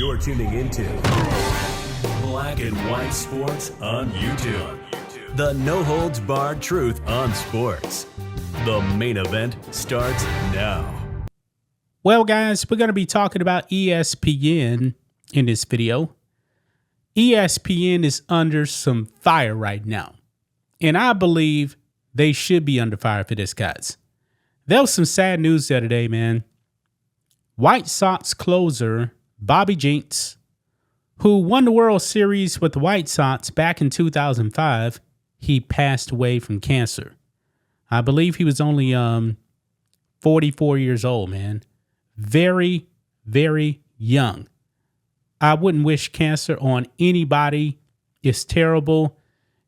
You're tuning into Black and White Sports on YouTube. The no-holds-barred truth on sports. The main event starts now. Well, guys, we're going to be talking about ESPN in this video. ESPN is under some fire right now. And I believe they should be under fire for this, guys. There was some sad news the other day, man. White Sox closer Bobby Jenks, who won the World Series with the White Sox back in 2005, he passed away from cancer. I believe he was only 44 years old, man. Very, very young. I wouldn't wish cancer on anybody. It's terrible,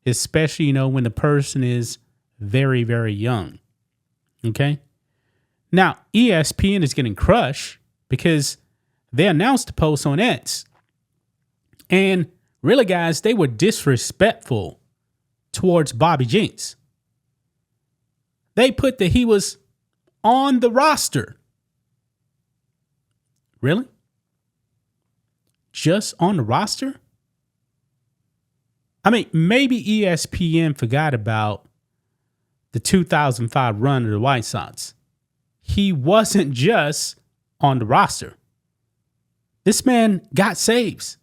especially, when the person is very, very young. Okay? Now, ESPN is getting crushed because they announced the post on X. And really, guys, they were disrespectful towards Bobby Jenks. They put that he was on the roster. Really? Just on the roster? I mean, maybe ESPN forgot about the 2005 run of the White Sox. He wasn't just on the roster. This man got saves.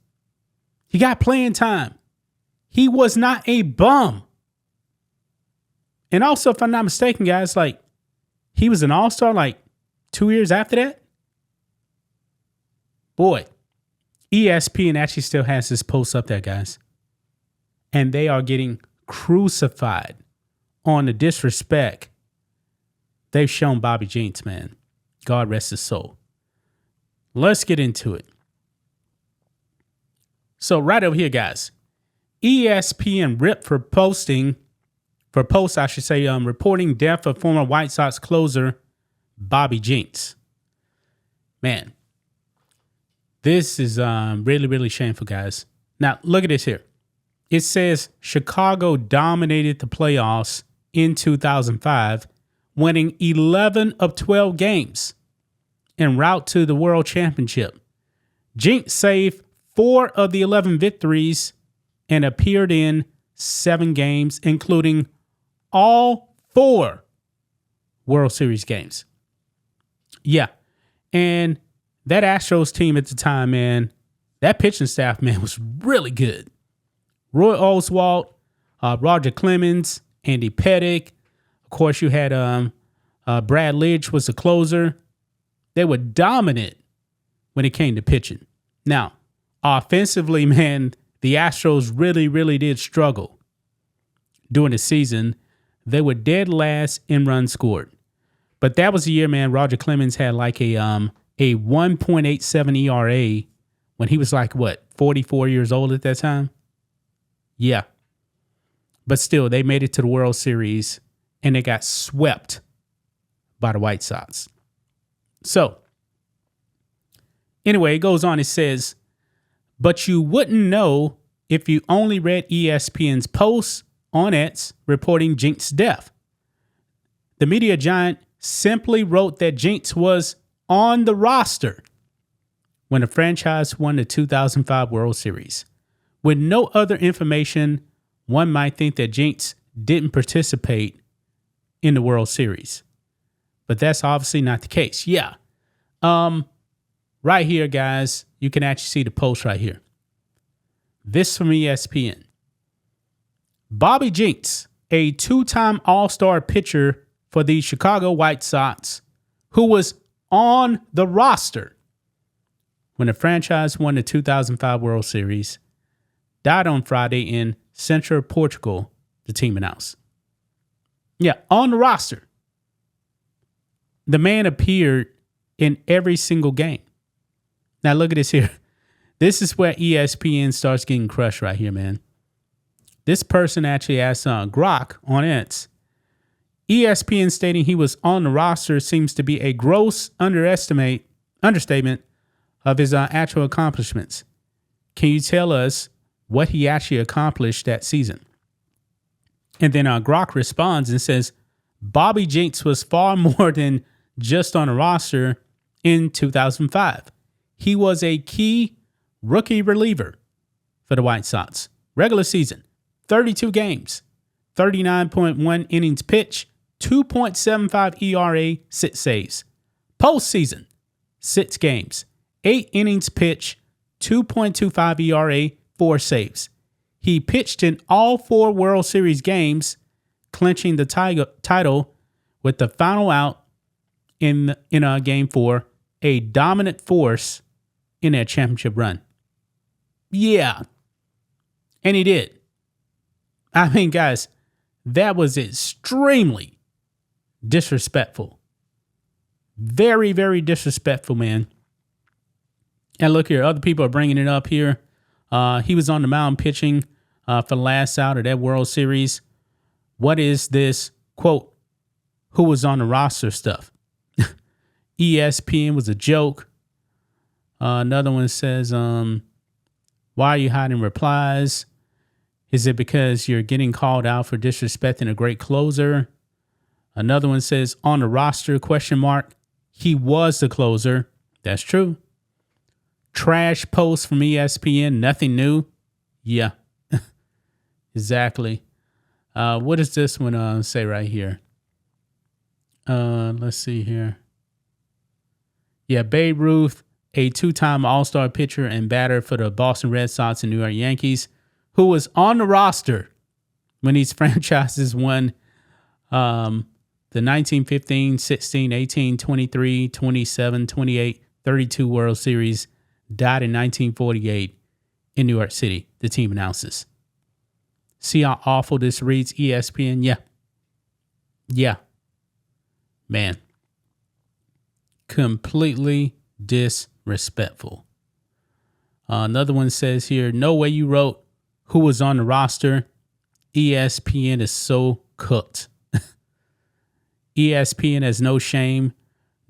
He got playing time. He was not a bum. And also, if I'm not mistaken, guys, he was an all-star 2 years after that. Boy, ESPN actually still has this post up there, guys. And they are getting crucified on the disrespect they've shown Bobby Jenks, man. God rest his soul. Let's get into it. So right over here, guys, ESPN ripped reporting death of former White Sox closer Bobby Jenks. Man, this is really, really shameful, guys. Now, look at this here. It says Chicago dominated the playoffs in 2005, winning 11 of 12 games en route to the World Championship. Jenks saved 4 of the 11 victories and appeared in 7 games, including all 4 World Series games. Yeah. And that Astros team at the time, man, that pitching staff, man, was really good. Roy Oswalt, Roger Clemens, Andy Pettitte. Of course, you had Brad Lidge was the closer. They were dominant when it came to pitching. Now, offensively, man, the Astros really, really did struggle during the season. They were dead last in runs scored. But that was the year, man, Roger Clemens had a 1.87 ERA when he was 44 years old at that time? Yeah. But still, they made it to the World Series, and they got swept by the White Sox. So, anyway, it goes on. It says, but you wouldn't know if you only read ESPN's posts on X reporting Jenks' death. The media giant simply wrote that Jenks was on the roster when the franchise won the 2005 World Series. With no other information, one might think that Jenks didn't participate in the World Series. But that's obviously not the case. Yeah. Right here, guys, you can actually see the post right here. This from ESPN. Bobby Jenks, a 2-time All-Star pitcher for the Chicago White Sox, who was on the roster when the franchise won the 2005 World Series, died on Friday in Central Portugal, the team announced. Yeah, on the roster. The man appeared in every single game. Now look at this here. This is where ESPN starts getting crushed right here, man. This person actually asked Grok on X. ESPN stating he was on the roster seems to be a gross understatement of his actual accomplishments. Can you tell us what he actually accomplished that season? And then Grok responds and says, Bobby Jenks was far more than just on a roster in 2005. He was a key rookie reliever for the White Sox. Regular season, 32 games, 39.1 innings pitched, 2.75 ERA, 6 saves. Postseason, 6 games, 8 innings pitched, 2.25 ERA, 4 saves. He pitched in all 4 World Series games, clinching the title with the final out in Game 4, a dominant force in that championship run. Yeah. And he did. I mean, guys, that was extremely disrespectful. Very, very disrespectful, man. And look here, other people are bringing it up here. He was on the mound pitching for the last out of that World Series. What is this, quote, who was on the roster stuff? ESPN was a joke. Another one says, why are you hiding replies? Is it because you're getting called out for disrespecting a great closer? Another one says, on the roster, question mark. He was the closer. That's true. Trash post from ESPN, nothing new. Yeah, exactly. What does this one say right here? Let's see here. Yeah, Babe Ruth, a 2-time All-Star pitcher and batter for the Boston Red Sox and New York Yankees, who was on the roster when these franchises won the 1915, 16, 18, 23, 27, 28, 32 World Series, died in 1948 in New York City, the team announces. See how awful this reads, ESPN? Yeah. Man. Completely disrespectful. Another one says here, no way you wrote who was on the roster. ESPN is so cooked. ESPN has no shame.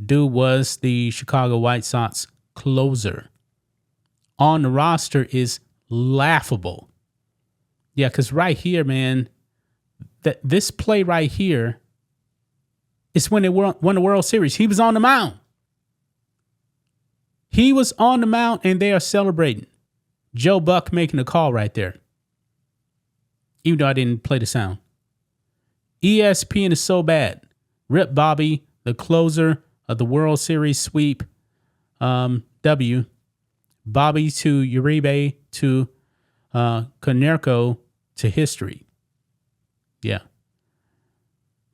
Dude was the Chicago White Sox closer. On the roster is laughable. Yeah, because right here, man, this play right here is when they won the World Series. He was on the mound. He was on the mound, and they are celebrating. Joe Buck making a call right there. Even though I didn't play the sound. ESPN is so bad. Rip Bobby, the closer of the World Series sweep. W. Bobby to Uribe to Konerko to history. Yeah.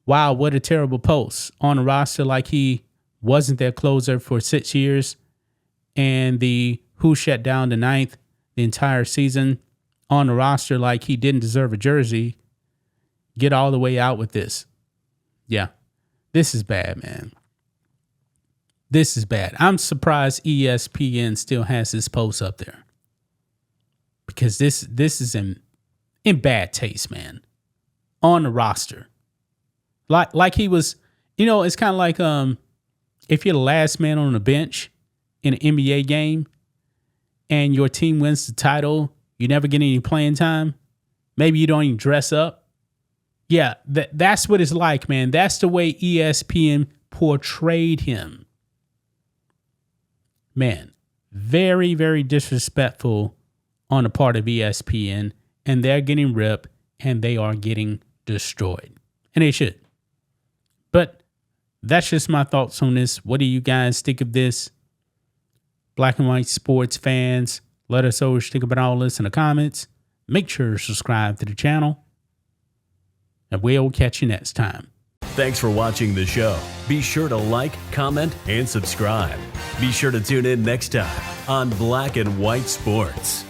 Wow, what a terrible post. On a roster like he wasn't their closer for 6 years. And the who shut down the ninth the entire season. On the roster like he didn't deserve a jersey. Get all the way out with this. Yeah. This is bad, man. This is bad. I'm surprised ESPN still has this post up there. Because this is in bad taste, man. On the roster. Like he was, it's kind of like if you're the last man on the bench in an NBA game and your team wins the title, you never get any playing time. Maybe you don't even dress up. Yeah, that's what it's like, man. That's the way ESPN portrayed him. Man, very, very disrespectful on the part of ESPN, and they're getting ripped, and they are getting destroyed. And they should. But that's just my thoughts on this. What do you guys think of this? Black and white sports fans, let us know what you think about all this in the comments. Make sure to subscribe to the channel. And we'll catch you next time. Thanks for watching the show. Be sure to like, comment, and subscribe. Be sure to tune in next time on Black and White Sports.